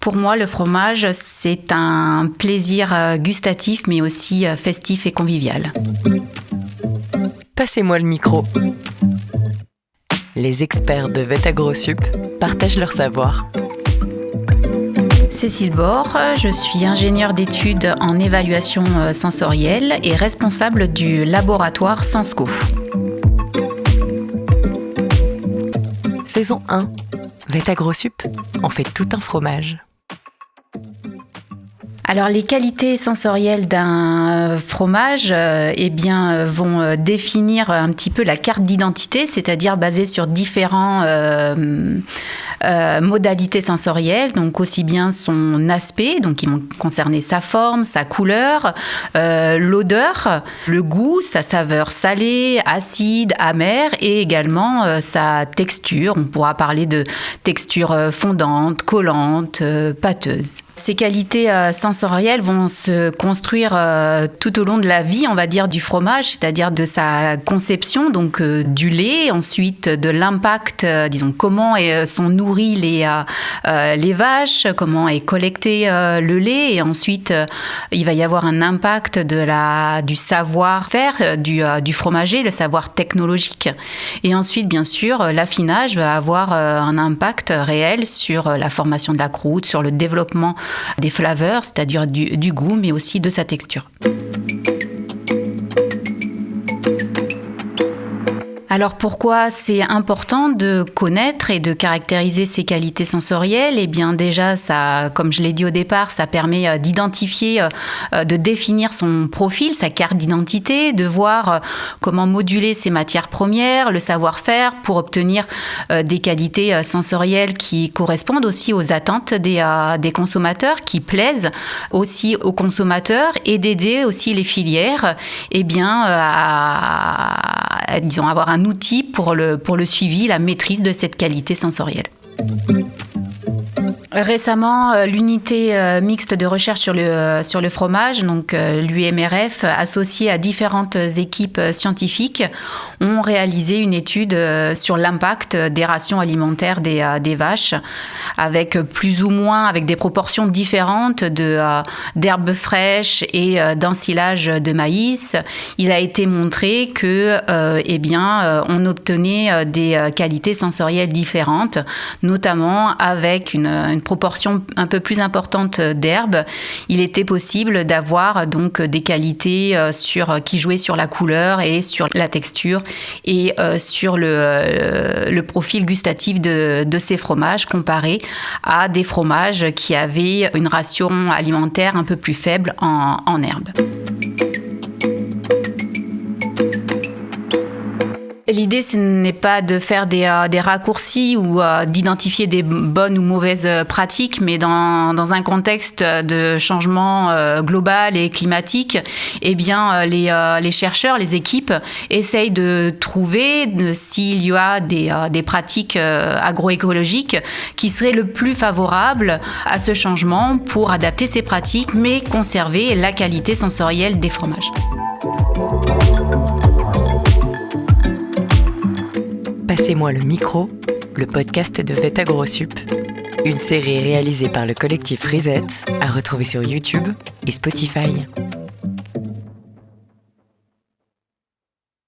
Pour moi, le fromage, c'est un plaisir gustatif, mais aussi festif et convivial. Passez-moi le micro. Les experts de Vetagrosup partagent leur savoir. Cécile Bord, je suis ingénieure d'études en évaluation sensorielle et responsable du laboratoire Sensco. Saison 1. Vetagrosup en fait tout un fromage. Alors les qualités sensorielles d'un fromage vont définir un petit peu la carte d'identité, c'est-à-dire basée sur différents modalités sensorielles, donc aussi bien son aspect, donc qui vont concerner sa forme, sa couleur, l'odeur, le goût, sa saveur salée, acide, amère et également sa texture. On pourra parler de texture fondante, collante, pâteuse. Ces qualités sensorielles vont se construire tout au long de la vie, on va dire, du fromage, c'est-à-dire de sa conception, donc du lait, ensuite de l'impact, comment sont nourries les vaches, comment est collecté le lait, et ensuite il va y avoir un impact du savoir-faire du fromager, le savoir technologique. Et ensuite, bien sûr, l'affinage va avoir un impact réel sur la formation de la croûte, sur le développement des flaveurs, c'est-à-dire du goût, mais aussi de sa texture. Alors pourquoi c'est important de connaître et de caractériser ces qualités sensorielles ? Eh bien déjà, ça, comme je l'ai dit au départ, ça permet d'identifier, de définir son profil, sa carte d'identité, de voir comment moduler ses matières premières, le savoir-faire pour obtenir des qualités sensorielles qui correspondent aussi aux attentes des consommateurs, qui plaisent aussi aux consommateurs, et d'aider aussi les filières à avoir un outil pour le suivi, la maîtrise de cette qualité sensorielle. Récemment, l'unité mixte de recherche sur le fromage, donc l'UMRF, associée à différentes équipes scientifiques, ont réalisé une étude sur l'impact des rations alimentaires des vaches, avec plus ou moins, avec des proportions différentes d'herbes fraîches et d'ensilage de maïs. Il a été montré que, on obtenait des qualités sensorielles différentes, notamment avec une proportion un peu plus importante d'herbes. Il était possible d'avoir donc des qualités qui jouaient sur la couleur et sur la texture et sur le profil gustatif de ces fromages comparé à des fromages qui avaient une ration alimentaire un peu plus faible en herbes. L'idée, ce n'est pas de faire des raccourcis ou d'identifier des bonnes ou mauvaises pratiques, mais dans un contexte de changement global et climatique, les chercheurs, les équipes essayent de trouver s'il y a des pratiques agroécologiques qui seraient le plus favorables à ce changement pour adapter ces pratiques, mais conserver la qualité sensorielle des fromages. Passez-moi le micro, le podcast de Vetagrosup, une série réalisée par le collectif Reset, à retrouver sur YouTube et Spotify.